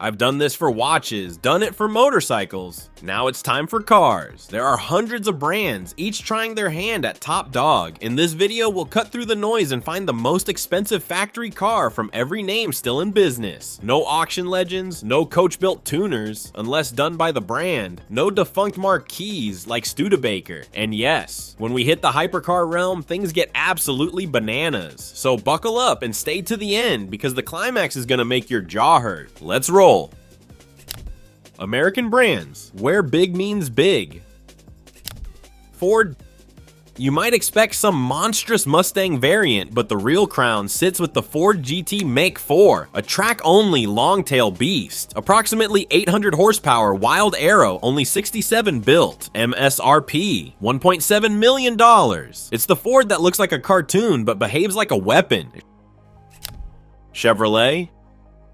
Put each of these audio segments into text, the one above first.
I've done this for watches, done it for motorcycles. Now it's time for cars. There are hundreds of brands, each trying their hand at top dog. In this video, we'll cut through the noise and find the most expensive factory car from every name still in business. No auction legends, no coach-built tuners, unless done by the brand. No defunct marquees like Studebaker. And yes, when we hit the hypercar realm, things get absolutely bananas. So buckle up and stay to the end because the climax is gonna make your jaw hurt. Let's roll. American brands, where big means big. Ford. You might expect some monstrous Mustang variant, but the real crown sits with the Ford GT Make 4, a track-only long-tail beast. Approximately 800 horsepower, wild arrow, only 67 built. MSRP, $1.7 million. It's the Ford that looks like a cartoon but behaves like a weapon. Chevrolet.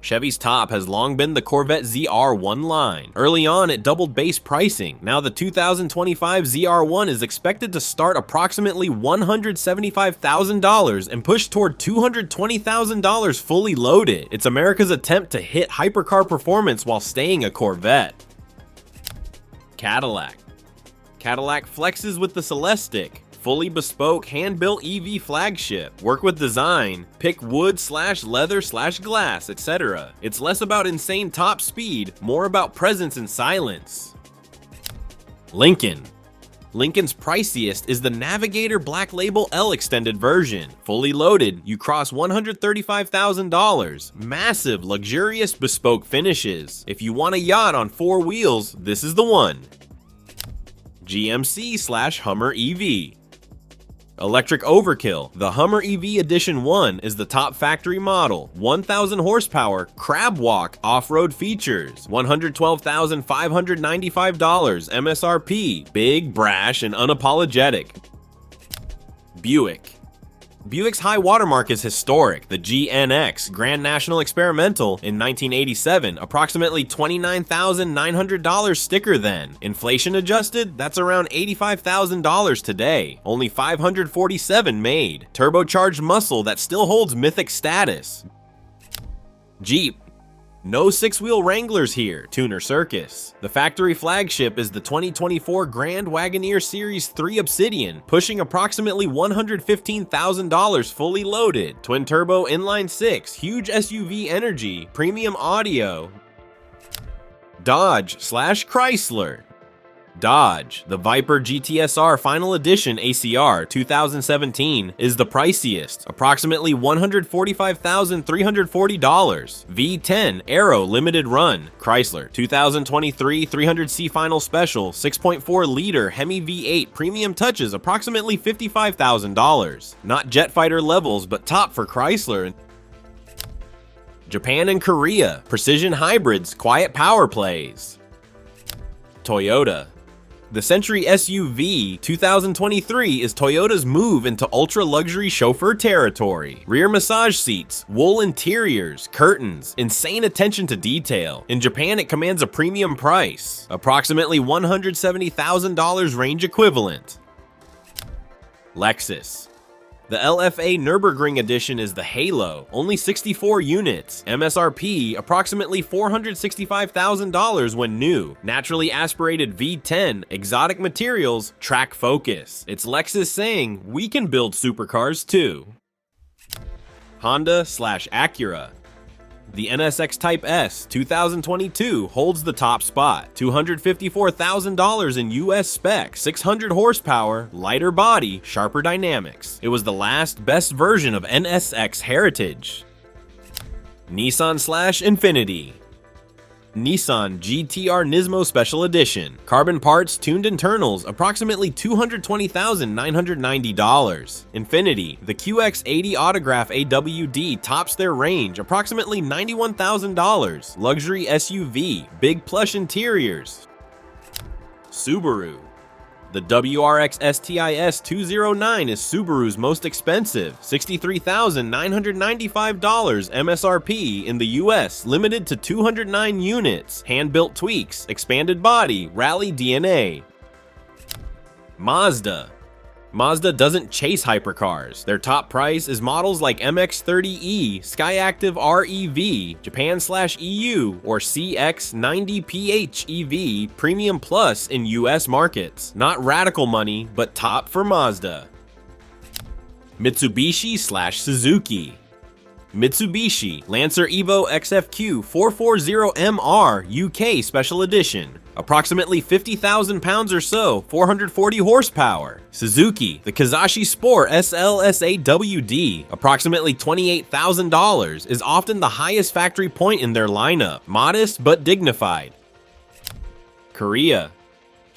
Chevy's top has long been the Corvette ZR1 line. Early on, it doubled base pricing. Now the 2025 ZR1 is expected to start approximately $175,000 and push toward $220,000 fully loaded. It's America's attempt to hit hypercar performance while staying a Corvette. Cadillac. Cadillac flexes with the Celestiq. Fully bespoke, hand-built EV flagship. Work with design, pick wood/leather/glass, etc. It's less about insane top speed, more about presence and silence. Lincoln. Lincoln's priciest is the Navigator Black Label L extended version. Fully loaded, you cross $135,000. Massive, luxurious, bespoke finishes. If you want a yacht on 4 wheels, this is the one. GMC/Hummer EV. Electric overkill. The Hummer EV Edition 1 is the top factory model. 1,000 horsepower, crab walk, off-road features. $112,595 MSRP. Big, brash, and unapologetic. Buick. Buick's high watermark is historic. The GNX Grand National Experimental in 1987, approximately $29,900 sticker then. Inflation adjusted, that's around $85,000 today. Only 547 made. Turbocharged muscle that still holds mythic status. Jeep. No 6-wheel Wranglers here, Tuner Circus. The factory flagship is the 2024 Grand Wagoneer Series 3 Obsidian, pushing approximately $115,000 fully loaded. Twin turbo inline 6, huge SUV energy, premium audio. Dodge/Chrysler. Dodge, the Viper GTSR Final Edition ACR 2017 is the priciest, approximately $145,340. V10 Aero Limited Run, Chrysler 2023 300C Final Special 6.4 liter Hemi V8 Premium Touches, approximately $55,000. Not jet fighter levels, but top for Chrysler. Japan and Korea, precision hybrids, quiet power plays. Toyota. The Century SUV 2023 is Toyota's move into ultra-luxury chauffeur territory. Rear massage seats, wool interiors, curtains, insane attention to detail. In Japan, it commands a premium price, approximately $170,000 range equivalent. Lexus. The LFA Nürburgring edition is the Halo, only 64 units. MSRP, approximately $465,000 when new. Naturally aspirated V10, exotic materials, track focus. It's Lexus saying, we can build supercars too. Honda/Acura. The NSX Type S 2022 holds the top spot. $254,000 in US spec, 600 horsepower, lighter body, sharper dynamics. It was the last best version of NSX heritage. Nissan/Infiniti. Nissan GTR Nismo Special Edition. Carbon parts, tuned internals, approximately $220,990. Infiniti, the QX80 Autograph AWD tops their range, approximately $91,000. Luxury SUV, big plush interiors. Subaru. The WRX STIS 209 is Subaru's most expensive, $63,995 MSRP in the US, limited to 209 units, hand-built tweaks, expanded body, rally DNA. Mazda. Mazda doesn't chase hypercars. Their top price is models like MX-30e, Skyactiv REV, Japan/EU, or CX-90 PHEV Premium Plus in US markets. Not radical money, but top for Mazda. Mitsubishi/Suzuki. Mitsubishi Lancer Evo XFQ 440MR UK Special Edition. Approximately 50,000 pounds or so, 440 horsepower. Suzuki, the Kizashi Sport SLSAWD, approximately $28,000, is often the highest factory point in their lineup. Modest but dignified. Korea.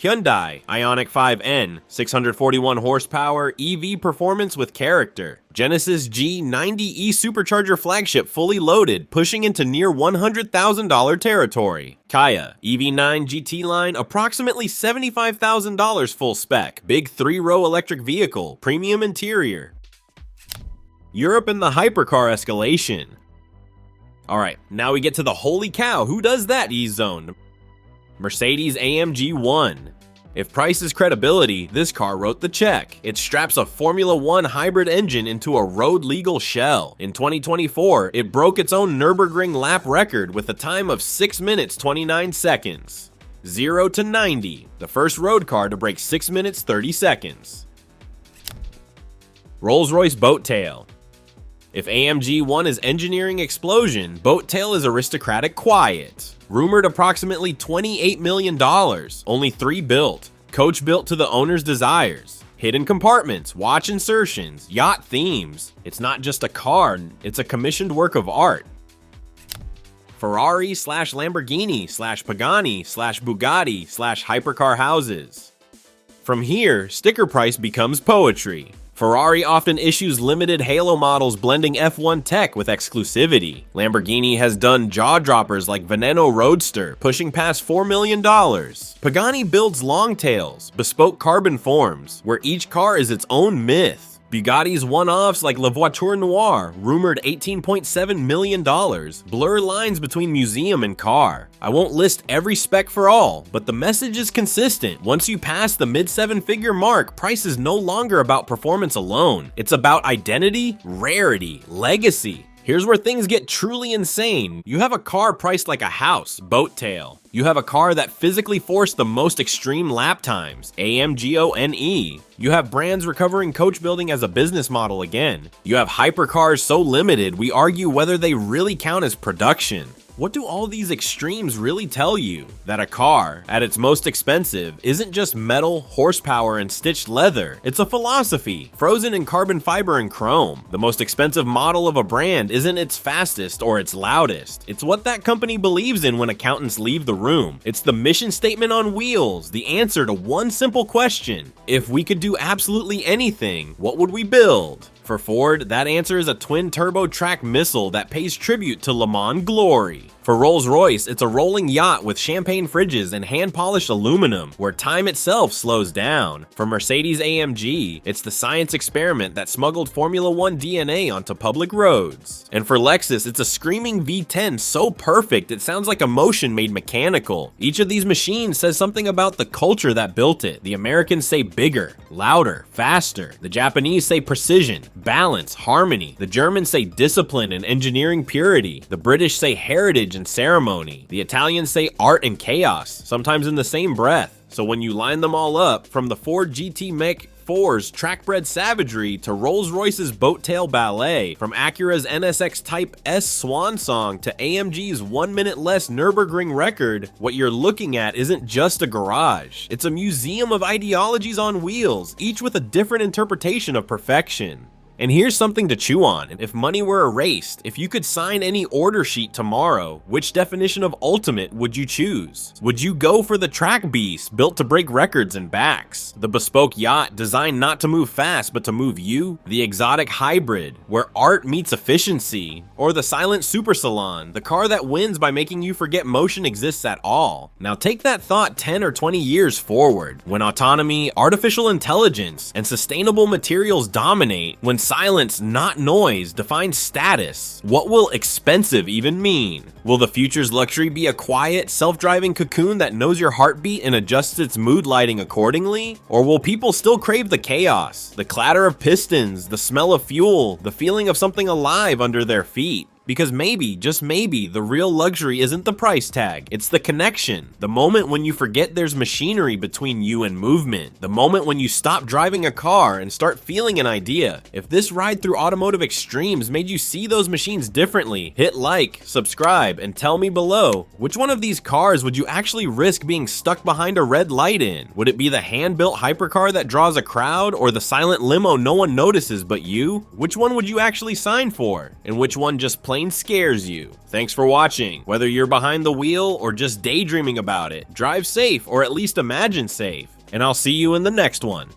Hyundai Ioniq 5N, 641 horsepower, EV performance with character. Genesis G90E supercharger flagship fully loaded, pushing into near $100,000 territory. Kia EV9 GT line, approximately $75,000 full spec, big 3-row electric vehicle, premium interior. Europe and the hypercar escalation. Alright, now we get to the holy cow, who does that E-Zone? Mercedes-AMG ONE. If price is credibility, this car wrote the check. It straps a Formula 1 hybrid engine into a road-legal shell. In 2024, it broke its own Nürburgring lap record with a time of 6 minutes 29 seconds. 0 to 90, the first road car to break 6 minutes 30 seconds. Rolls-Royce Boat Tail. If AMG ONE is engineering explosion, Boat Tail is aristocratic quiet. Rumored approximately $28 million, only 3 built. Coach built to the owner's desires. Hidden compartments, watch insertions, yacht themes. It's not just a car, it's a commissioned work of art. Ferrari/Lamborghini/Pagani/Bugatti/hypercar houses. From here, sticker price becomes poetry. Ferrari often issues limited halo models blending F1 tech with exclusivity. Lamborghini has done jaw-droppers like Veneno Roadster, pushing past $4 million. Pagani builds longtails, bespoke carbon forms, where each car is its own myth. Bugatti's one-offs like La Voiture Noire, rumored $18.7 million, blur lines between museum and car. I won't list every spec for all, but the message is consistent. Once you pass the mid-7-figure mark, price is no longer about performance alone. It's about identity, rarity, legacy. Here's where things get truly insane. You have a car priced like a house, Boat Tail. You have a car that physically forced the most extreme lap times, AMG ONE. You have brands recovering coach building as a business model again. You have hypercars so limited, we argue whether they really count as production. What do all these extremes really tell you? That a car, at its most expensive, isn't just metal, horsepower, and stitched leather. It's a philosophy, frozen in carbon fiber and chrome. The most expensive model of a brand isn't its fastest or its loudest. It's what that company believes in when accountants leave the room. It's the mission statement on wheels, the answer to one simple question. If we could do absolutely anything, what would we build? For Ford, that answer is a twin-turbo track missile that pays tribute to Le Mans glory. For Rolls-Royce, it's a rolling yacht with champagne fridges and hand-polished aluminum, where time itself slows down. For Mercedes-AMG, it's the science experiment that smuggled Formula 1 DNA onto public roads. And for Lexus, it's a screaming V10 so perfect it sounds like emotion made mechanical. Each of these machines says something about the culture that built it. The Americans say bigger, louder, faster. The Japanese say precision, balance, harmony. The Germans say discipline and engineering purity. The British say heritage and ceremony. The Italians say art and chaos, sometimes in the same breath. So when you line them all up, from the Ford GT Mach 4's track-bred savagery to Rolls-Royce's Boat Tail ballet, from Acura's NSX Type S swan song to AMG's 1 minute less Nürburgring record, what you're looking at isn't just a garage. It's a museum of ideologies on wheels, each with a different interpretation of perfection. And here's something to chew on. If money were erased, if you could sign any order sheet tomorrow, which definition of ultimate would you choose? Would you go for the track beast, built to break records and backs? The bespoke yacht, designed not to move fast but to move you? The exotic hybrid, where art meets efficiency? Or the silent super salon, the car that wins by making you forget motion exists at all? Now take that thought 10 or 20 years forward, when autonomy, artificial intelligence, and sustainable materials dominate, when Silence, not noise, defines status. What will expensive even mean? Will the future's luxury be a quiet, self-driving cocoon that knows your heartbeat and adjusts its mood lighting accordingly? Or will people still crave the chaos, the clatter of pistons, the smell of fuel, the feeling of something alive under their feet? Because maybe, just maybe, the real luxury isn't the price tag, it's the connection. The moment when you forget there's machinery between you and movement. The moment when you stop driving a car and start feeling an idea. If this ride through automotive extremes made you see those machines differently, hit like, subscribe, and tell me below, which one of these cars would you actually risk being stuck behind a red light in? Would it be the hand-built hypercar that draws a crowd, or the silent limo no one notices but you? Which one would you actually sign for? And which one just plain scares you? Thanks for watching. Whether you're behind the wheel or just daydreaming about it, drive safe or at least imagine safe. And I'll see you in the next one.